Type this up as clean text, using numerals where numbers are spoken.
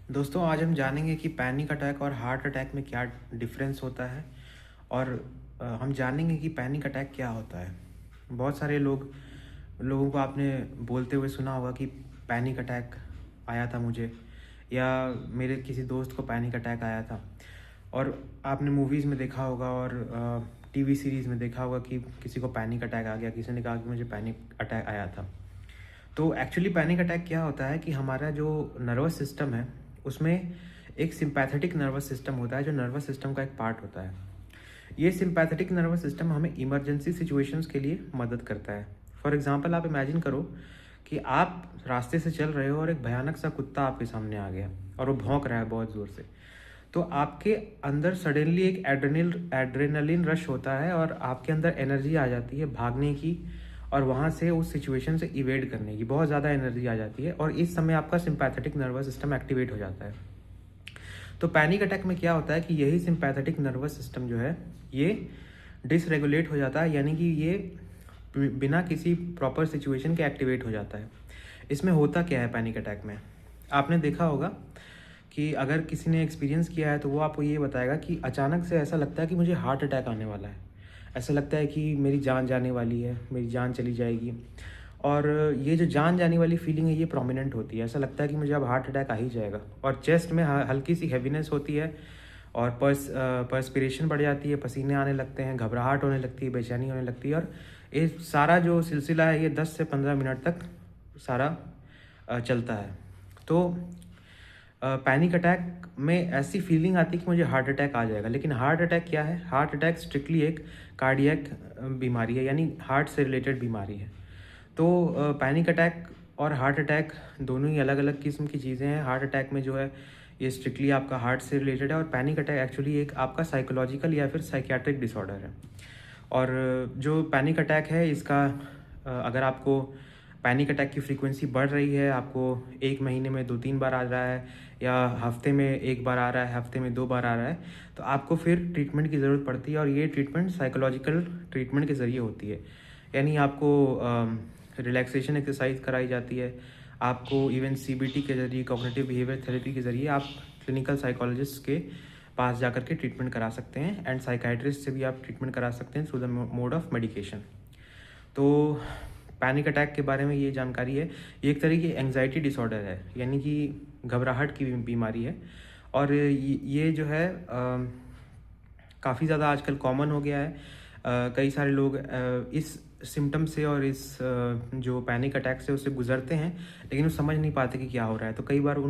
दोस्तों आज हम जानेंगे कि पैनिक अटैक और हार्ट अटैक में क्या डिफरेंस होता है और हम जानेंगे कि पैनिक अटैक क्या होता है। बहुत सारे लोगों को आपने बोलते हुए सुना होगा कि पैनिक अटैक आया था मुझे, या मेरे किसी दोस्त को पैनिक अटैक आया था। और आपने मूवीज़ में देखा होगा और टीवी सीरीज़ में देखा होगा कि किसी को पैनिक अटैक आ गया, किसी ने कहा कि मुझे पैनिक अटैक आया था। तो एक्चुअली पैनिक अटैक क्या होता है कि हमारा जो नर्वस सिस्टम है उसमें एक सिंपैथेटिक नर्वस सिस्टम होता है, जो नर्वस सिस्टम का एक पार्ट होता है। ये सिंपैथेटिक नर्वस सिस्टम हमें इमरजेंसी सिचुएशंस के लिए मदद करता है। फॉर एग्जांपल आप इमेजिन करो कि आप रास्ते से चल रहे हो और एक भयानक सा कुत्ता आपके सामने आ गया और वो भौंक रहा है बहुत ज़ोर से। तो आपके अंदर सडनली एक एड्रेनलिन रश होता है और आपके अंदर एनर्जी आ जाती है भागने की और वहाँ से उस सिचुएशन से इवेड करने की बहुत ज़्यादा एनर्जी आ जाती है, और इस समय आपका सिंपैथेटिक नर्वस सिस्टम एक्टिवेट हो जाता है। तो पैनिक अटैक में क्या होता है कि यही सिंपैथेटिक नर्वस सिस्टम जो है ये डिसरेगुलेट हो जाता है, यानी कि ये बिना किसी प्रॉपर सिचुएशन के एक्टिवेट हो जाता है। इसमें होता क्या है पैनिक अटैक में, आपने देखा होगा कि अगर किसी ने एक्सपीरियंस किया है तो वो आपको ये बताएगा कि अचानक से ऐसा लगता है कि मुझे हार्ट अटैक आने वाला है। ऐसा लगता है कि मेरी जान जाने वाली है, मेरी जान चली जाएगी। और ये जो जान जाने वाली फीलिंग है ये प्रोमिनेंट होती है। ऐसा लगता है कि मुझे अब हार्ट अटैक आ ही जाएगा, और चेस्ट में हल्की सी हैवीनेस होती है और पर्सपिरेशन बढ़ जाती है, पसीने आने लगते हैं, घबराहट होने लगती है, बेचैनी होने लगती है। और ये सारा जो सिलसिला है ये 10 से 15 मिनट तक सारा चलता है। तो पैनिक अटैक में ऐसी फीलिंग आती है कि मुझे हार्ट अटैक आ जाएगा। लेकिन हार्ट अटैक क्या है? हार्ट अटैक स्ट्रिक्टली एक कार्डियक बीमारी है, यानी हार्ट से रिलेटेड बीमारी है। तो पैनिक अटैक और हार्ट अटैक दोनों ही अलग अलग किस्म की चीज़ें हैं। हार्ट अटैक में जो है ये स्ट्रिक्टली आपका हार्ट से रिलेटेड है, और पैनिक अटैक एक्चुअली एक आपका साइकोलॉजिकल या फिर साइकियाट्रिक डिसऑर्डर है। और जो पैनिक अटैक है इसका अगर आपको पैनिक अटैक की फ्रीक्वेंसी बढ़ रही है, आपको एक महीने में 2-3 बार आ रहा है, या हफ्ते में 1 बार आ रहा है, हफ्ते में 2 बार आ रहा है, तो आपको फिर ट्रीटमेंट की ज़रूरत पड़ती है। और ये ट्रीटमेंट साइकोलॉजिकल ट्रीटमेंट के ज़रिए होती है, यानी आपको रिलैक्सेशन एक्सरसाइज कराई जाती है, आपको इवन सीबीटी के ज़रिए, कॉग्निटिव बिहेवियर थेरेपी के ज़रिए आप क्लिनिकल साइकोलॉजिस्ट के पास जाकर के ट्रीटमेंट करा सकते हैं, एंड साइकाइट्रिस्ट से भी आप ट्रीटमेंट करा सकते हैं through the mode of medication. तो पैनिक अटैक के बारे में ये जानकारी है। ये एक तरह की एंग्जाइटी डिसऑर्डर है, यानी कि घबराहट की बीमारी है। और ये जो है काफ़ी ज़्यादा आजकल कॉमन हो गया है। कई सारे लोग इस सिम्टम से और इस जो पैनिक अटैक से उससे गुजरते हैं, लेकिन वो समझ नहीं पाते कि क्या हो रहा है। तो कई बार उन